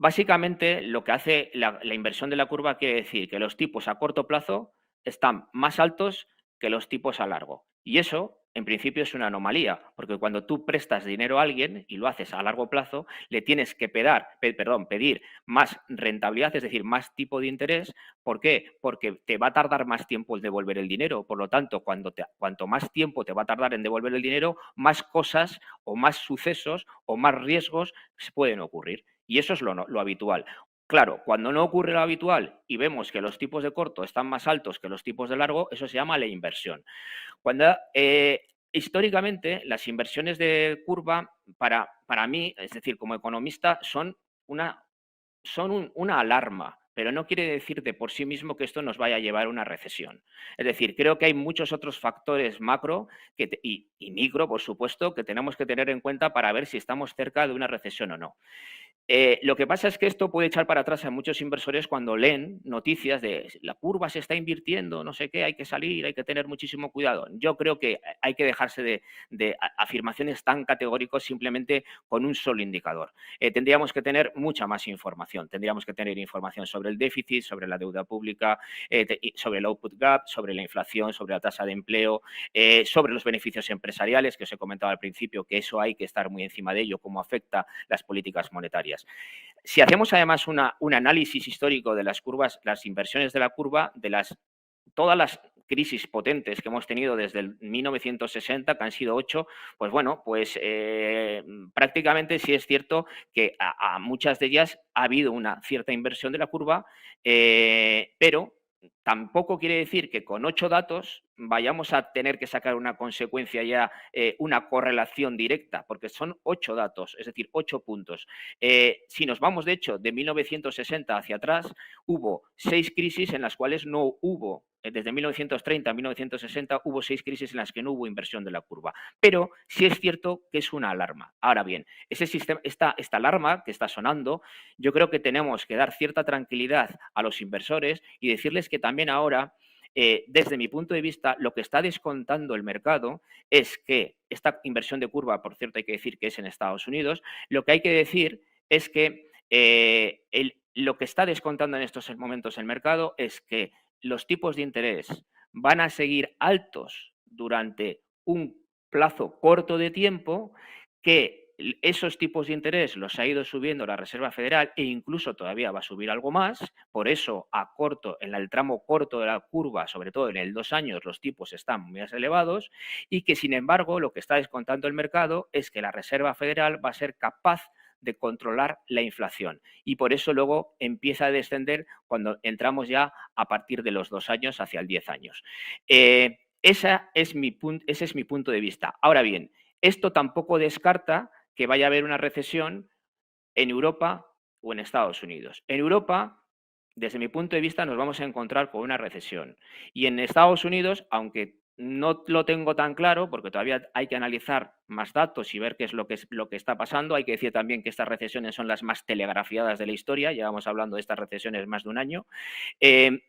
Básicamente, lo que hace la inversión de la curva quiere decir que los tipos a corto plazo están más altos que los tipos a largo. Y eso, en principio, es una anomalía, porque cuando tú prestas dinero a alguien y lo haces a largo plazo, le tienes que pedir más rentabilidad, es decir, más tipo de interés. ¿Por qué? Porque te va a tardar más tiempo en devolver el dinero. Por lo tanto, cuanto más tiempo te va a tardar en devolver el dinero, más cosas o más sucesos o más riesgos se pueden ocurrir. Y eso es lo habitual. Claro, cuando no ocurre lo habitual y vemos que los tipos de corto están más altos que los tipos de largo, eso se llama la inversión. Históricamente, las inversiones de curva, para mí, es decir, como economista, son una alarma, pero no quiere decir de por sí mismo que esto nos vaya a llevar a una recesión. Es decir, creo que hay muchos otros factores macro y micro, por supuesto, que tenemos que tener en cuenta para ver si estamos cerca de una recesión o no. Lo que pasa es que esto puede echar para atrás a muchos inversores cuando leen noticias de la curva se está invirtiendo, no sé qué, hay que salir, hay que tener muchísimo cuidado. Yo creo que hay que dejarse de afirmaciones tan categóricas simplemente con un solo indicador. Tendríamos que tener mucha más información. Tendríamos que tener información sobre el déficit, sobre la deuda pública, sobre el output gap, sobre la inflación, sobre la tasa de empleo, sobre los beneficios empresariales, que os he comentado al principio, que eso hay que estar muy encima de ello, cómo afecta las políticas monetarias. Si hacemos además un análisis histórico de las curvas, las inversiones de la curva, todas las crisis potentes que hemos tenido desde el 1960, que han sido 8, pues bueno, pues prácticamente sí es cierto que a muchas de ellas ha habido una cierta inversión de la curva, pero tampoco quiere decir que con 8 datos vayamos a tener que sacar una consecuencia ya, una correlación directa, porque son 8 datos, es decir, 8 puntos. Si nos vamos, de hecho, de 1960 hacia atrás, hubo 6 crisis en las cuales no hubo, desde 1930 a 1960, hubo 6 crisis en las que no hubo inversión de la curva. Pero sí es cierto que es una alarma. Ahora bien, esta alarma que está sonando, yo creo que tenemos que dar cierta tranquilidad a los inversores y decirles que también ahora, desde mi punto de vista, lo que está descontando el mercado es que esta inversión de curva, por cierto, hay que decir que es en Estados Unidos, lo que hay que decir es que lo que está descontando en estos momentos el mercado es que los tipos de interés van a seguir altos durante un plazo corto de tiempo, que esos tipos de interés los ha ido subiendo la Reserva Federal e incluso todavía va a subir algo más. Por eso, en el tramo corto de la curva, sobre todo en el 2 años, los tipos están muy elevados y que, sin embargo, lo que está descontando el mercado es que la Reserva Federal va a ser capaz de controlar la inflación y por eso luego empieza a descender cuando entramos ya a partir de los 2 años hacia el 10 años. Ese es mi punto de vista. Ahora bien, esto tampoco descarta que vaya a haber una recesión en Europa o en Estados Unidos. En Europa, desde mi punto de vista, nos vamos a encontrar con una recesión. Y en Estados Unidos, aunque no lo tengo tan claro, porque todavía hay que analizar más datos y ver qué es lo que está pasando. Hay que decir también que estas recesiones son las más telegrafiadas de la historia. Llevamos hablando de estas recesiones más de un año. Eh,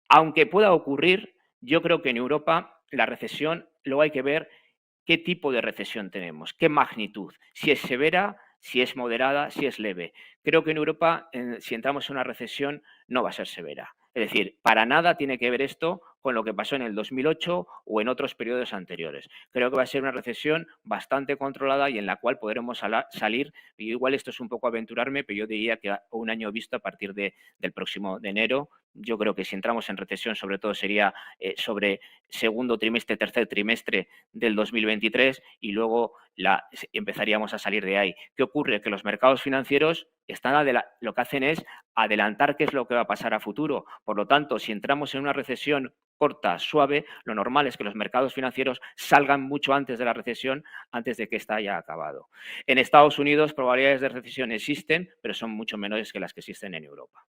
Aunque pueda ocurrir, yo creo que en Europa la recesión luego hay que ver qué tipo de recesión tenemos, qué magnitud, si es severa, si es moderada, si es leve. Creo que en Europa, si entramos en una recesión, no va a ser severa. Es decir, para nada tiene que ver esto con lo que pasó en el 2008 o en otros periodos anteriores. Creo que va a ser una recesión bastante controlada y en la cual podremos salir, y igual esto es un poco aventurarme, pero yo diría que a un año visto a partir del próximo de enero. Yo creo que si entramos en recesión, sobre todo sería sobre segundo trimestre, tercer trimestre del 2023 y luego empezaríamos a salir de ahí. ¿Qué ocurre? Que los mercados financieros lo que hacen es adelantar qué es lo que va a pasar a futuro. Por lo tanto, si entramos en una recesión corta, suave, lo normal es que los mercados financieros salgan mucho antes de la recesión, antes de que ésta haya acabado. En Estados Unidos, probabilidades de recesión existen, pero son mucho menores que las que existen en Europa.